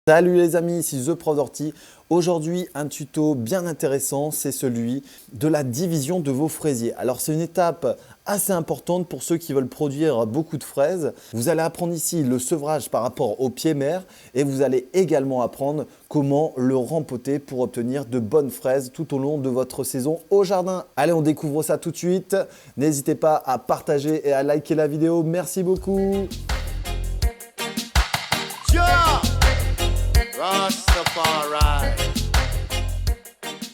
Salut les amis, ici The Prof d'Ortie. Aujourd'hui, un tuto bien intéressant, c'est celui de la division de vos fraisiers. Alors, c'est une étape assez importante pour ceux qui veulent produire beaucoup de fraises. Vous allez apprendre ici le sevrage par rapport au pied mère et vous allez également apprendre comment le rempoter pour obtenir de bonnes fraises tout au long de votre saison au jardin. Allez, on découvre ça tout de suite. N'hésitez pas à partager et à liker la vidéo. Merci beaucoup.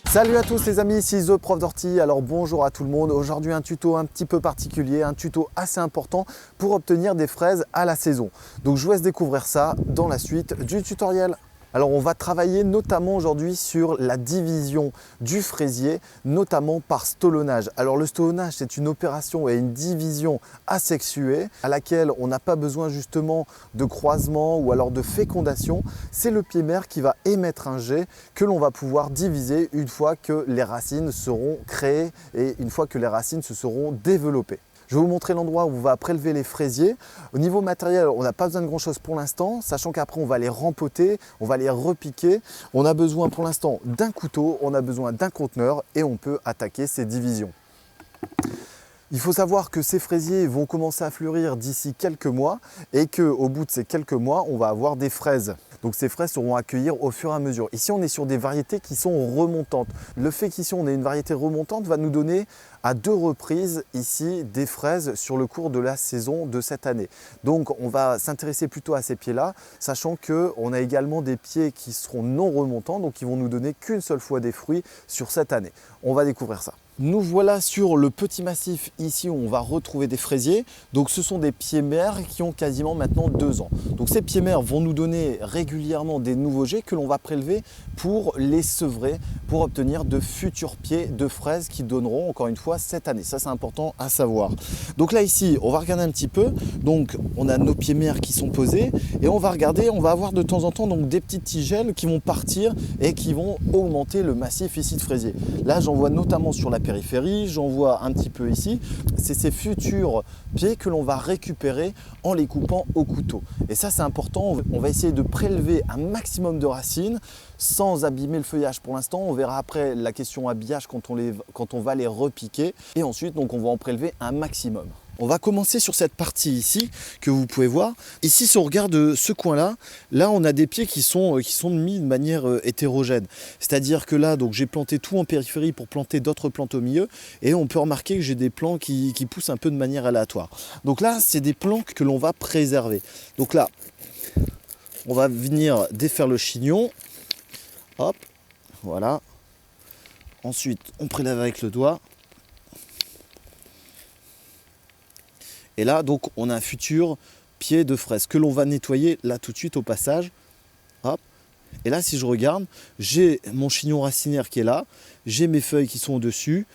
Salut à tous les amis, ici The Prof d'Ortie. Alors bonjour à tout le monde. Aujourd'hui un tuto un petit peu particulier, un tuto assez important pour obtenir des fraises à la saison. Donc je vous laisse découvrir ça dans la suite du tutoriel. Alors on va travailler notamment aujourd'hui sur la division du fraisier, notamment par stolonnage. Alors le stolonnage, c'est une opération et une division asexuée à laquelle on n'a pas besoin justement de croisement ou alors de fécondation. C'est le pied mère qui va émettre un jet que l'on va pouvoir diviser une fois que les racines seront créées et une fois que les racines se seront développées. Je vais vous montrer l'endroit où on va prélever les fraisiers. Au niveau matériel, on n'a pas besoin de grand chose pour l'instant, sachant qu'après on va les rempoter, on va les repiquer. On a besoin pour l'instant d'un couteau, on a besoin d'un conteneur et on peut attaquer ces divisions. Il faut savoir que ces fraisiers vont commencer à fleurir d'ici quelques mois et qu'au bout de ces quelques mois, on va avoir des fraises. Donc ces fraises seront à cueillir au fur et à mesure. Ici, on est sur des variétés qui sont remontantes. Le fait qu'ici, on ait une variété remontante va nous donner à 2 reprises ici des fraises sur le cours de la saison de cette année. Donc on va s'intéresser plutôt à ces pieds-là, sachant qu'on a également des pieds qui seront non remontants, donc qui vont nous donner qu'une seule fois des fruits sur cette année. On va découvrir ça. Nous voilà sur le petit massif ici où on va retrouver des fraisiers. Donc ce sont des pieds mères qui ont quasiment maintenant 2 ans. Donc ces pieds mères vont nous donner régulièrement des nouveaux jets que l'on va prélever pour les sevrer, pour obtenir de futurs pieds de fraises qui donneront encore une fois cette année. Ça c'est important à savoir. Donc là ici on va regarder un petit peu. Donc on a nos pieds mères qui sont posés et on va regarder, on va avoir de temps en temps donc des petites tigelles qui vont partir et qui vont augmenter le massif ici de fraisiers. Là j'en vois notamment sur la périphérie, j'en vois un petit peu ici. C'est ces futurs pieds que l'on va récupérer en les coupant au couteau. Et ça c'est important, on va essayer de prélever un maximum de racines sans abîmer le feuillage pour l'instant. On verra après la question habillage quand on va les repiquer. Et ensuite donc on va en prélever un maximum. On va commencer sur cette partie ici que vous pouvez voir. Ici, si on regarde ce coin-là, là on a des pieds qui sont mis de manière hétérogène. C'est-à-dire que là, donc j'ai planté tout en périphérie pour planter d'autres plantes au milieu. Et on peut remarquer que j'ai des plants qui poussent un peu de manière aléatoire. Donc là, c'est des plants que l'on va préserver. Donc là, on va venir défaire le chignon. Hop, voilà. Ensuite, on prélève avec le doigt. Et là, donc, on a un futur pied de fraise que l'on va nettoyer là tout de suite au passage. Hop. Et là, si je regarde, j'ai mon chignon racinaire qui est là, j'ai mes feuilles qui sont au-dessus,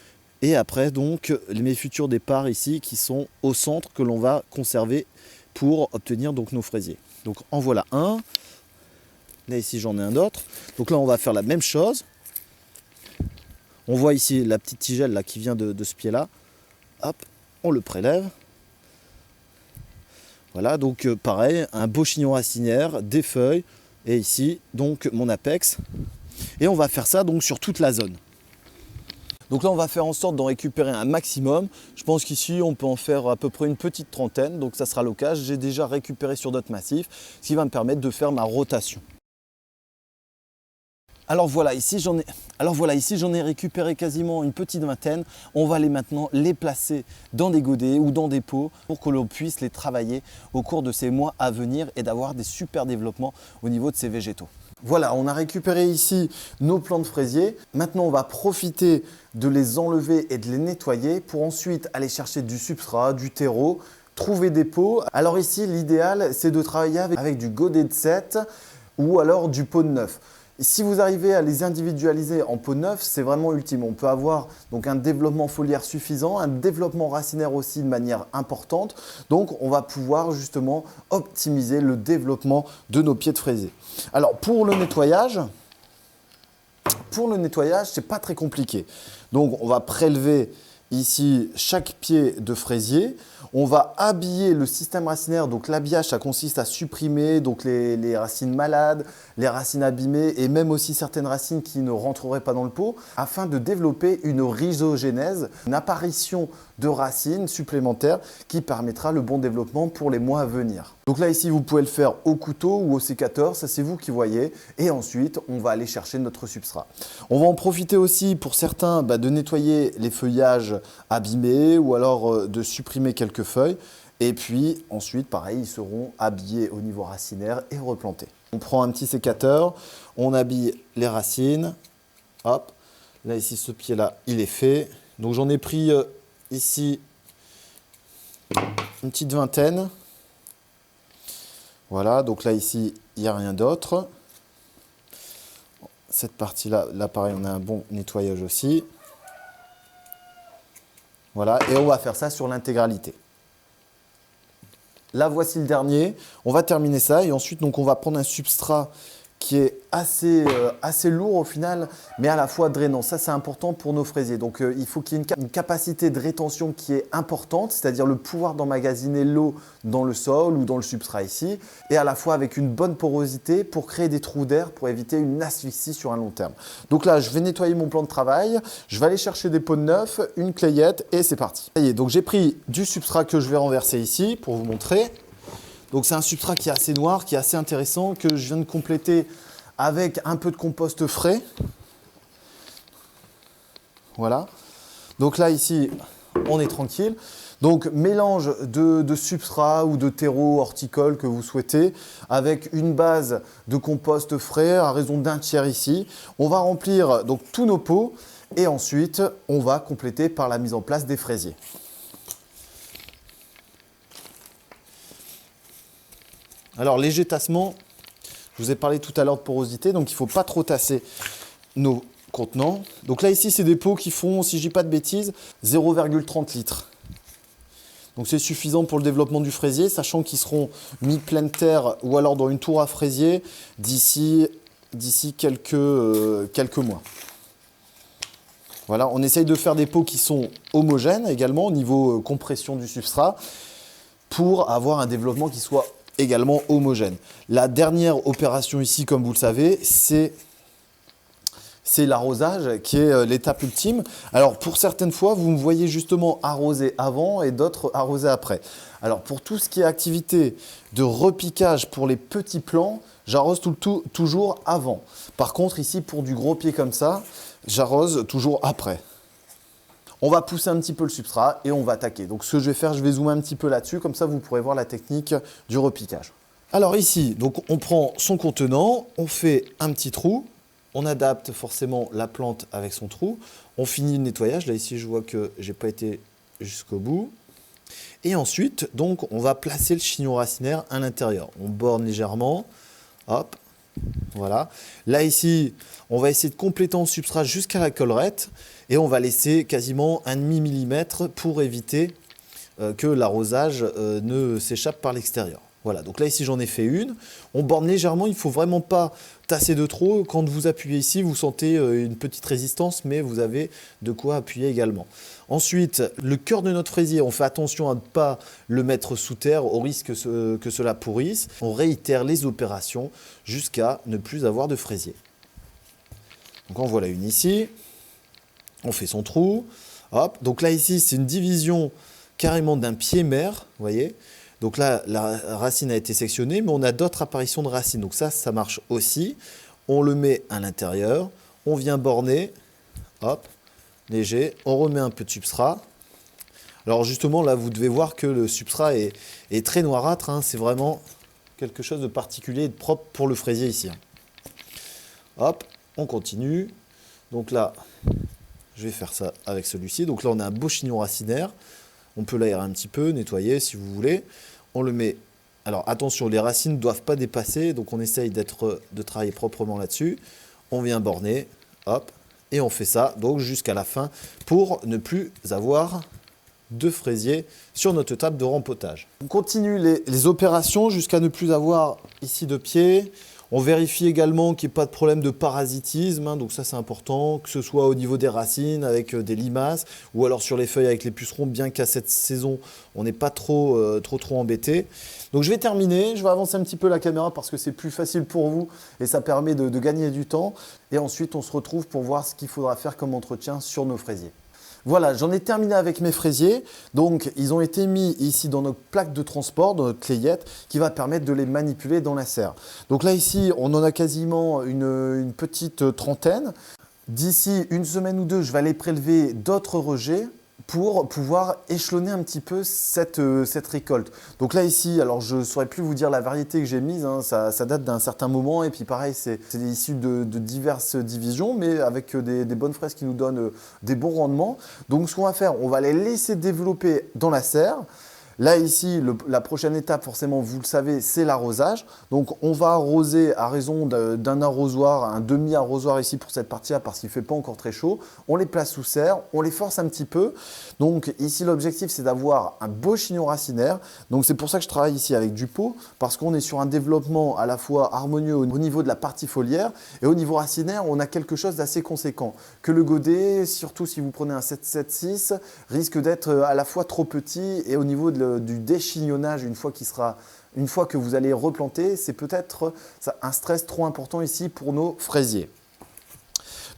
et après, donc, mes futurs départs ici qui sont au centre que l'on va conserver pour obtenir donc nos fraisiers. Donc, en voilà un. Là, ici, j'en ai un autre. Donc là, on va faire la même chose. On voit ici la petite tigelle là, qui vient de ce pied-là. Hop, on le prélève. Voilà, donc pareil, un beau chignon racinaire, des feuilles, et ici, donc mon apex. Et on va faire ça donc sur toute la zone. Donc là, on va faire en sorte d'en récupérer un maximum. Je pense qu'ici, on peut en faire à peu près une petite trentaine, donc ça sera l'occasion. J'ai déjà récupéré sur d'autres massifs, ce qui va me permettre de faire ma rotation. Alors voilà, ici j'en ai récupéré quasiment une petite vingtaine. On va maintenant les placer dans des godets ou dans des pots pour que l'on puisse les travailler au cours de ces mois à venir et d'avoir des super développements au niveau de ces végétaux. Voilà, on a récupéré ici nos plants de fraisier. Maintenant, on va profiter de les enlever et de les nettoyer pour ensuite aller chercher du substrat, du terreau, trouver des pots. Alors ici, l'idéal, c'est de travailler avec du godet de 7 ou alors du pot de 9. Si vous arrivez à les individualiser en pot neuf, c'est vraiment ultime. On peut avoir donc un développement foliaire suffisant, un développement racinaire aussi de manière importante. Donc, on va pouvoir justement optimiser le développement de nos pieds de fraisier. Alors, pour le nettoyage, c'est pas très compliqué. Donc, on va prélever ici chaque pied de fraisier. On va habiller le système racinaire. Donc l'habillage, ça consiste à supprimer donc les racines malades, les racines abîmées et même aussi certaines racines qui ne rentreraient pas dans le pot afin de développer une rhizogénèse, une apparition de racines supplémentaires qui permettra le bon développement pour les mois à venir. Donc là ici, vous pouvez le faire au couteau ou au sécateur, ça c'est vous qui voyez. Et ensuite, on va aller chercher notre substrat. On va en profiter aussi pour certains de nettoyer les feuillages abîmés ou alors de supprimer quelques feuilles. Et puis ensuite, pareil, ils seront habillés au niveau racinaire et replantés. On prend un petit sécateur, on habille les racines. Hop, là ici, ce pied-là, il est fait. Donc j'en ai pris ici une petite vingtaine. Voilà, donc là ici, il n'y a rien d'autre. Cette partie-là, là pareil, on a un bon nettoyage aussi. Voilà, et on va faire ça sur l'intégralité. Là, voici le dernier. On va terminer ça et ensuite, donc, on va prendre un substrat qui est assez lourd au final, mais à la fois drainant. Ça, c'est important pour nos fraisiers. Donc, il faut qu'il y ait une capacité de rétention qui est importante, c'est-à-dire le pouvoir d'emmagasiner l'eau dans le sol ou dans le substrat ici, et à la fois avec une bonne porosité pour créer des trous d'air pour éviter une asphyxie sur un long terme. Donc là, je vais nettoyer mon plan de travail, je vais aller chercher des pots de neuf, une clayette et c'est parti. Ça y est, donc j'ai pris du substrat que je vais renverser ici pour vous montrer. Donc c'est un substrat qui est assez noir, qui est assez intéressant, que je viens de compléter avec un peu de compost frais. Voilà. Donc là, ici, on est tranquille. Donc mélange de substrat ou de terreau horticole que vous souhaitez, avec une base de compost frais à raison d'un tiers ici. On va remplir donc tous nos pots et ensuite, on va compléter par la mise en place des fraisiers. Alors, léger tassement, je vous ai parlé tout à l'heure de porosité, donc il ne faut pas trop tasser nos contenants. Donc là, ici, c'est des pots qui font, si je ne dis pas de bêtises, 0,30 litres. Donc c'est suffisant pour le développement du fraisier, sachant qu'ils seront mis pleine terre ou alors dans une tour à fraisier d'ici quelques mois. Voilà, on essaye de faire des pots qui sont homogènes également au niveau compression du substrat pour avoir un développement qui soit également homogène. La dernière opération ici, comme vous le savez, c'est l'arrosage qui est l'étape ultime. Alors pour certaines fois, vous me voyez justement arroser avant et d'autres arroser après. Alors pour tout ce qui est activité de repiquage pour les petits plants, j'arrose toujours avant. Par contre ici, pour du gros pied comme ça, j'arrose toujours après. On va pousser un petit peu le substrat et on va attaquer. Donc ce que je vais faire, je vais zoomer un petit peu là-dessus, comme ça vous pourrez voir la technique du repiquage. Alors ici, donc on prend son contenant, on fait un petit trou, on adapte forcément la plante avec son trou, on finit le nettoyage. Là ici, je vois que j'ai pas été jusqu'au bout. Et ensuite, donc on va placer le chignon racinaire à l'intérieur. On borne légèrement, hop. Voilà. Là ici, on va essayer de compléter en substrat jusqu'à la collerette et on va laisser quasiment 1,5 mm pour éviter que l'arrosage ne s'échappe par l'extérieur. Voilà, donc là ici j'en ai fait une. On borne légèrement, il ne faut vraiment pas tasser de trop. Quand vous appuyez ici, vous sentez une petite résistance, mais vous avez de quoi appuyer également. Ensuite, le cœur de notre fraisier, on fait attention à ne pas le mettre sous terre au risque que cela pourrisse. On réitère les opérations jusqu'à ne plus avoir de fraisier. Donc en voilà une ici. On fait son trou. Hop. Donc là ici, c'est une division carrément d'un pied mère, vous voyez. Donc là, la racine a été sectionnée, mais on a d'autres apparitions de racines. Donc ça marche aussi. On le met à l'intérieur. On vient borner. Hop, léger. On remet un peu de substrat. Alors justement, là, vous devez voir que le substrat est très noirâtre. Hein. C'est vraiment quelque chose de particulier et de propre pour le fraisier ici. Hop, on continue. Donc là, je vais faire ça avec celui-ci. Donc là, on a un beau chignon racinaire. On peut l'aérer un petit peu, nettoyer si vous voulez. On le met. Alors attention, les racines ne doivent pas dépasser, donc on essaye de travailler proprement là-dessus. On vient borner, hop, et on fait ça donc jusqu'à la fin pour ne plus avoir de fraisier sur notre table de rempotage. On continue les opérations jusqu'à ne plus avoir ici de pied. On vérifie également qu'il n'y ait pas de problème de parasitisme, hein, donc ça c'est important, que ce soit au niveau des racines avec des limaces ou alors sur les feuilles avec les pucerons, bien qu'à cette saison on n'est pas trop embêté. Donc je vais terminer, je vais avancer un petit peu la caméra parce que c'est plus facile pour vous et ça permet de gagner du temps. Et ensuite on se retrouve pour voir ce qu'il faudra faire comme entretien sur nos fraisiers. Voilà, j'en ai terminé avec mes fraisiers. Donc, ils ont été mis ici dans notre plaque de transport, dans notre clayette, qui va permettre de les manipuler dans la serre. Donc là, ici, on en a quasiment une petite trentaine. D'ici une semaine ou deux, je vais aller prélever d'autres rejets pour pouvoir échelonner un petit peu cette récolte. Donc là ici, alors je ne saurais plus vous dire la variété que j'ai mise, hein, ça date d'un certain moment et puis pareil c'est issu de diverses divisions mais avec des bonnes fraises qui nous donnent des bons rendements. Donc ce qu'on va faire, on va les laisser développer dans la serre. Là ici, la prochaine étape forcément, vous le savez, c'est l'arrosage. Donc on va arroser à raison d'un arrosoir, un demi-arrosoir ici pour cette partie-là parce qu'il ne fait pas encore très chaud. On les place sous serre, on les force un petit peu. Donc ici l'objectif c'est d'avoir un beau chignon racinaire. Donc c'est pour ça que je travaille ici avec du pot parce qu'on est sur un développement à la fois harmonieux au niveau de la partie foliaire et au niveau racinaire on a quelque chose d'assez conséquent. Que le godet, surtout si vous prenez un 7,7,6, risque d'être à la fois trop petit et au niveau du déchignonnage une fois que vous allez replanter, c'est peut-être un stress trop important ici pour nos fraisiers.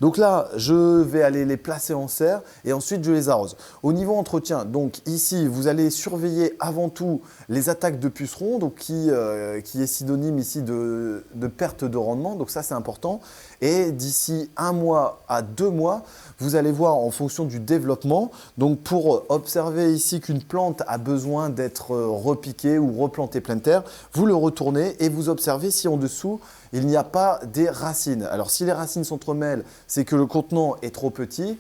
Donc là, je vais aller les placer en serre et ensuite je les arrose. Au niveau entretien, donc ici, vous allez surveiller avant tout les attaques de pucerons, donc qui est synonyme ici de perte de rendement, donc ça c'est important. Et d'ici 1 mois à 2 mois, vous allez voir en fonction du développement, donc pour observer ici qu'une plante a besoin d'être repiquée ou replantée pleine terre, vous le retournez et vous observez si en dessous, il n'y a pas des racines. Alors si les racines s'entremêlent, c'est que le contenant est trop petit.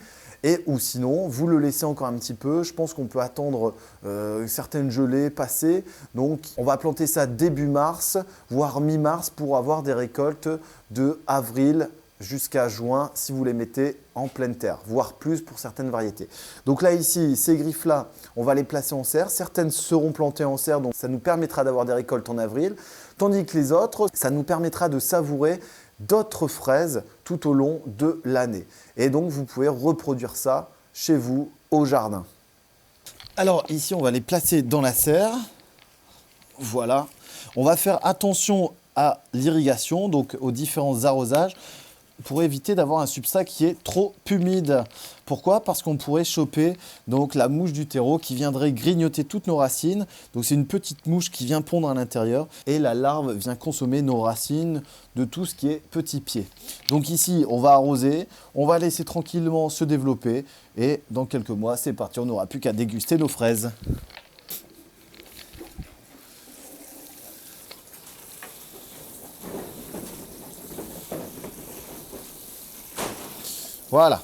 Ou sinon, vous le laissez encore un petit peu. Je pense qu'on peut attendre certaines gelées passer. Donc, on va planter ça début mars, voire mi-mars pour avoir des récoltes de avril jusqu'à juin si vous les mettez en pleine terre, voire plus pour certaines variétés. Donc là ici, ces griffes-là, on va les placer en serre. Certaines seront plantées en serre, donc ça nous permettra d'avoir des récoltes en avril. Tandis que les autres, ça nous permettra de savourer d'autres fraises tout au long de l'année. Et donc, vous pouvez reproduire ça chez vous au jardin. Alors ici, on va les placer dans la serre. Voilà. On va faire attention à l'irrigation, donc aux différents arrosages, pour éviter d'avoir un substrat qui est trop humide. Pourquoi? Parce qu'on pourrait choper donc la mouche du terreau qui viendrait grignoter toutes nos racines. Donc c'est une petite mouche qui vient pondre à l'intérieur et la larve vient consommer nos racines de tout ce qui est petit pied. Donc ici, on va arroser, on va laisser tranquillement se développer et dans quelques mois, c'est parti, on n'aura plus qu'à déguster nos fraises. Voilà.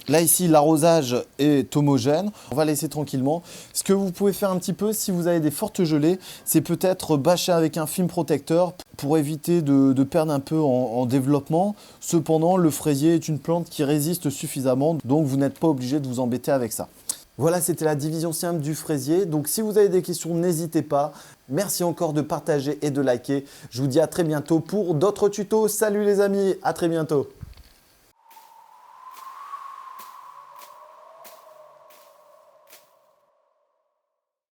Là ici, l'arrosage est homogène. On va laisser tranquillement. Ce que vous pouvez faire un petit peu si vous avez des fortes gelées, c'est peut-être bâcher avec un film protecteur pour éviter de perdre un peu en développement. Cependant, le fraisier est une plante qui résiste suffisamment, donc vous n'êtes pas obligé de vous embêter avec ça. Voilà, c'était la division simple du fraisier. Donc si vous avez des questions, n'hésitez pas. Merci encore de partager et de liker. Je vous dis à très bientôt pour d'autres tutos. Salut les amis, à très bientôt.